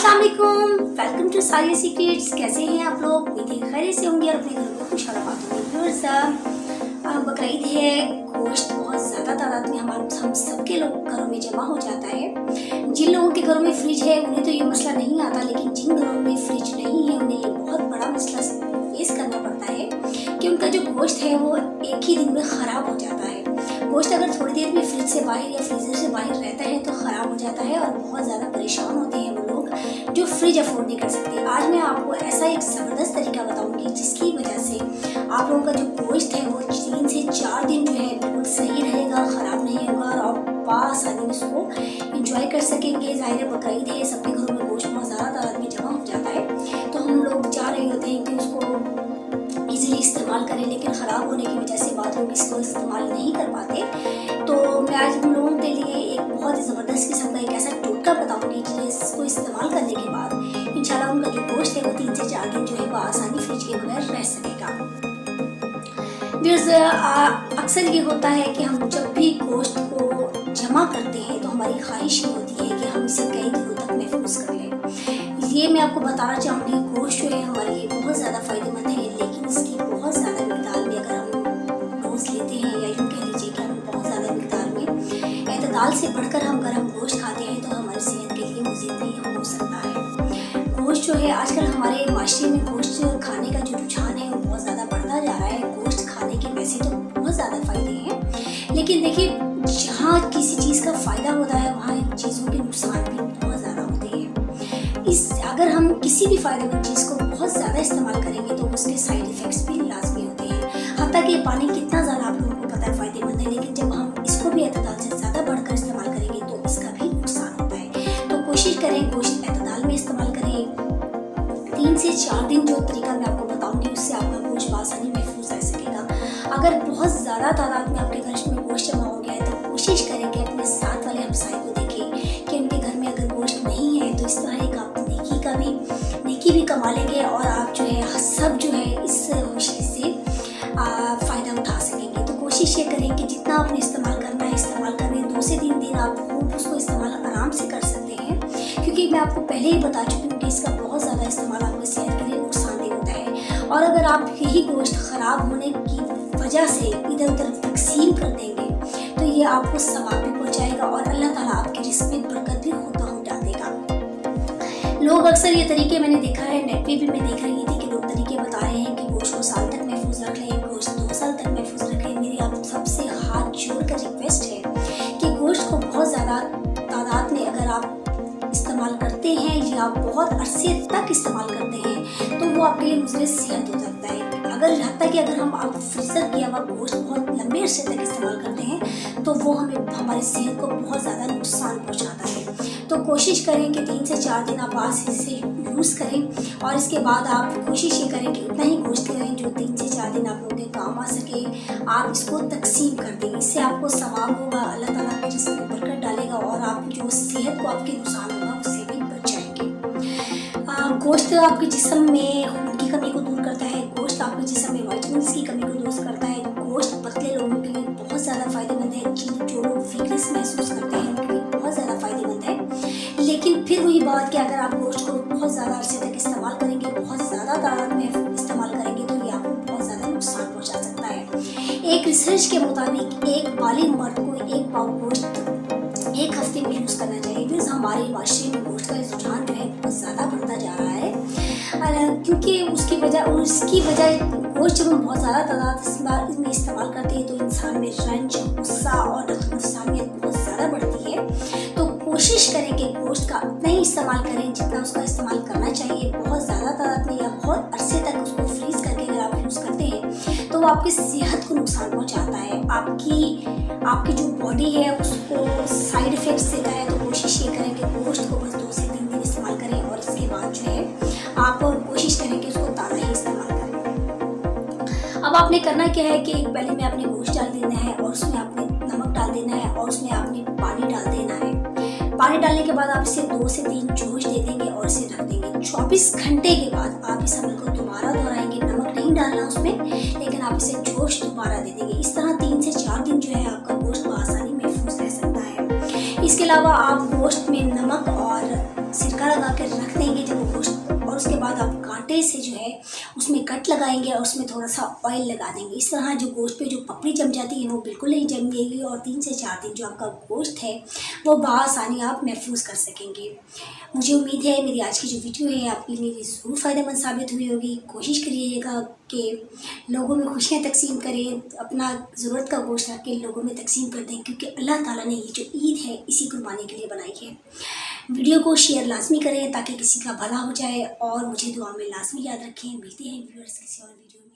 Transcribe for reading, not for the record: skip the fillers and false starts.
अस्सलाम वालेकुम, welcome to सारिया सीक्रेट्स। कैसे हैं आप लोग? उम्मीद है खैरियत से होंगे और अपने घर को खुशहाल होंगे। बकरीद है, गोश्त बहुत ज़्यादा तादाद में हम सबके लोग घरों में जमा हो जाता है। जिन लोगों के घरों में फ्रिज है उन्हें तो ये मसला नहीं आता, लेकिन जिन घरों में फ्रिज नहीं है उन्हें ये बहुत बड़ा मसला फेस करना पड़ता है कि उनका जो गोश्त है वो एक ही दिन में ख़राब हो जाता है। गोश्त अगर थोड़ी देर में फ्रिज से बाहर या फ्रीज़र से बाहर रहता है तो ख़राब हो जाता है और बहुत ज़्यादा परेशान होते हैं वो लोग जो फ्रिज अफोर्ड नहीं कर सकते। आज मैं आपको ऐसा एक ज़बरदस्त तरीका बताऊंगी जिसकी वजह से आप लोगों का जो गोश्त है वो 3 से 4 दिन जो है बिल्कुल सही रहेगा, ख़राब नहीं होगा और आप आसानी में उसको इंजॉय कर सकेंगे। ज़ाहिर है बकरीद है, सबके घरों में गोश्त बहुत ज़्यादा तादाद में जमा हो जाता है, तो हम लोग चाह रहे होते हैं कि उसको इजीली इस्तेमाल करें, लेकिन ख़राब होने की वजह से बाद लोग इसको इस्तेमाल नहीं कर पाते। तो मैं आज उन लोगों के लिए एक बहुत ही ज़बरदस्त किस्म का एक ऐसा टोटका बताऊंगी कि इसको इस्तेमाल करने के बाद इंशाल्लाह उनका जो गोश्त है वो 3 से 4 दिन जो है वो आसानी फ्रिज के बगैर रह सकेगा। अक्सर ये होता है कि हम जब भी गोश्त को जमा करते हैं तो हमारी ख्वाहिश ये होती है कि हम इसे कई दिनों तक महफूज कर लें। ये मैं आपको बताना चाहूँगी, गोश्त जो है हमारे लिए बहुत ज़्यादा फ़ायदेमंद है, लेकिन इसकी बहुत ज़्यादा मिकदार में अगर हम रोज़ लेते हैं या यूँ कह लीजिए कि हम बहुत ज़्यादा मिकदार में एतदाल से बढ़कर हम अगर हम गोश्त खाते हैं तो हमारी सेहत के लिए मुज़िद भी हो सकता है। गोश्त जो है आजकल हमारे माशरे में गोश्त खाने का जो रुझान है वो बहुत ज़्यादा बढ़ता जा रहा है। गोश्त खाने के वैसे तो बहुत ज़्यादा फ़ायदे हैं, लेकिन देखिए जहाँ किसी चीज़ का फ़ायदा होता है वहाँ चीज़ों के नुकसान भी बहुत ज़्यादा होते हैं। अगर हम किसी भी फ़ायदेमंद चीज़ को बहुत ज़्यादा इस्तेमाल करेंगे तो उसके साइड इफ़ेक्ट्स भी लाजमी होते हैं। हत्ता कि पानी कितना ज़्यादा आप लोगों को पता है फ़ायदेमंद है, लेकिन जब हम इसको भी एतदाल से ज़्यादा बढ़कर इस्तेमाल करेंगे तो इसका भी नुकसान होता है। तो कोशिश करें गोश्त एतदाल में इस्तेमाल करें। 3 से 4 दिन जो तरीका मैं आपको बताऊँगी उससे आपका गोश्त आसानी महफूज रह सकेगा। अगर बहुत ज़्यादा तादाद में आपके घर में गोश्त जमा हो गया है तो कोशिश करें कि अपने साथ वाले हमसाए को देखें कि उनके घर में अगर गोश्त नहीं है तो इस तरह एक आप नेकी भी कमा लेंगे और आप जो है सब जो है इस खुशी से फ़ायदा उठा सकेंगे। तो कोशिश ये करें कि जितना आपने इस्तेमाल करना है इस्तेमाल करें। 2 से 3 दिन आप खूब उसको इस्तेमाल आराम से कर सकते हैं, क्योंकि मैं आपको पहले ही बता चुकी हूँ कि इसका बहुत ज़्यादा इस्तेमाल आपकी सेहत के लिए नुकसानदेह होता है। और अगर आप यही गोश्त ख़राब होने की वजह से इधर उधर तकसीम कर देंगे तो ये आपको सवाब भी पहुँचाएगा और अल्लाह ताला आपके रिस्क में बरकत भी खुद डाल देगा। लोग अक्सर ये तरीके मैंने देखा है, नेट पे भी मैं देख रही थी कि लोग तरीके बता रहे हैं कि गोश्त को साल तक महफूज रख लें, गोश्त 2 साल तक महफूज रखें। मेरी आप सबसे हाथ जोड़कर रिक्वेस्ट है कि गोश्त को बहुत ज़्यादा तादाद में अगर आप इस्तेमाल करते हैं या बहुत अरसे तक इस्तेमाल करते हैं तो वो आपके लिए मुझे सेहत हो सकता है। अगर हत्ता कि अगर हम आप फ्रीज़र किया हुआ गोश्त बहुत लंबे अरसे तक इस्तेमाल करते हैं तो वो हमारी सेहत को बहुत ज़्यादा नुकसान पहुँचाता है। तो कोशिश करें कि 3 से 4 दिन आप आसानी से यूज़ करें और इसके बाद आप कोशिश ये करें कि उतना ही गोश्त करें जो 3 से 4 दिन आप लोगों के काम आ सके। आप इसको तकसीम कर दें, इससे आपको सवाब होगा, अल्लाह ताला आपके रिस्क में बरकत डालेगा और आप जो सेहत को आपके नुकसान होगा उससे भी बच जाएंगे। गोश्त आपके जिस्म में खून की कमी को दूर करता है, गोश्त आपके जिस्म में विटामिन्स की कमी को दूर करता है। गोश्त पतले लोगों के लिए बहुत ज़्यादा फ़ायदेमंद है, जो लोग वीकनेस महसूस करते हैं उनके लिए बहुत ज़्यादा फ़ायदेमंद है। लेकिन फिर वही बात कि अगर आप गोश्त को बहुत ज़्यादा अरसे तक इस्तेमाल करेंगे, बहुत ज़्यादा तादाद में इस्तेमाल करेंगे तो ये आपको बहुत ज़्यादा नुकसान पहुंचा सकता है। एक रिसर्च के मुताबिक एक बालिग मर्द को 1 पाव गोश्त 1 हफ्ते में यूज़ करना चाहिए। मीन्स हमारे माशरे में गोश्त का रुझान जो है बहुत ज़्यादा बढ़ता जा रहा है, क्योंकि उसकी वजह गोश्त जब हम बहुत ज़्यादा तादाद में इस्तेमाल करते हैं तो इंसान में रंज, गुस्सा और नफसानियत बहुत ज़्यादा बढ़ती है। तो कोशिश करें कि गोश्त का उतना ही इस्तेमाल करें जितना उसका इस्तेमाल करना चाहिए। बहुत ज़्यादा तादाद में या बहुत अरसे तक उसको फ्रीज़ करके अगर आप यूज़ करते हैं तो वो आपकी सेहत को नुकसान पहुंचाता है। आपकी जो बॉडी है उसको साइड इफ़ेक्ट्स देता है। तो कोशिश ये करें कि गोश्त को बस 2 से 3 दिन इस्तेमाल करें और इसके बाद जो है आप कोशिश करें कि उसको ताज़ा ही इस्तेमाल करें। अब आपने करना क्या है कि एक पहले में आपने गोश्त डाल देना है और उसमें आपने नमक डाल देना है और उसमें आपने पानी डाल देना है। पानी डालने के बाद आप इसे 2 से 3 जोश दे देंगे और इसे रख देंगे। 24 घंटे के बाद आप इस अमल को दोबारा दोहराएंगे। नमक नहीं डालना उसमें, लेकिन आप इसे जोश दोबारा दे देंगे। इस तरह 3 से 4 दिन जो है आपका गोश्त आसानी महफूज रह सकता है। इसके अलावा आप गोश्त में नमक और सिरका लगा लगा कर रख देंगे जब वो गोश्त, और उसके बाद आप कांटे से जो है उसमें कट लगाएंगे और उसमें थोड़ा सा ऑयल लगा देंगे। इस तरह जो गोश्त पे जो पपड़ी जम जाती है वो बिल्कुल नहीं जमेगी और 3 से 4 दिन जो आपका गोश्त है वो बआसानी आप महफूज कर सकेंगे। मुझे उम्मीद है मेरी आज की जो वीडियो है आपके लिए ज़रूर फ़ायदेमंद साबित हुई होगी। कोशिश करिएगा कि लोगों में खुशियाँ तकसीम करें, अपना ज़रूरत का गोश्त रख के लोगों में तकसीम कर दें, क्योंकि अल्लाह ताला ने ये जो ईद है इसी कुर्बानी के लिए बनाई है। वीडियो को शेयर लाजमी करें ताकि किसी का भला हो जाए और मुझे दुआ में लाजमी याद रखें। मिलते हैं व्यूअर्स किसी और वीडियो में।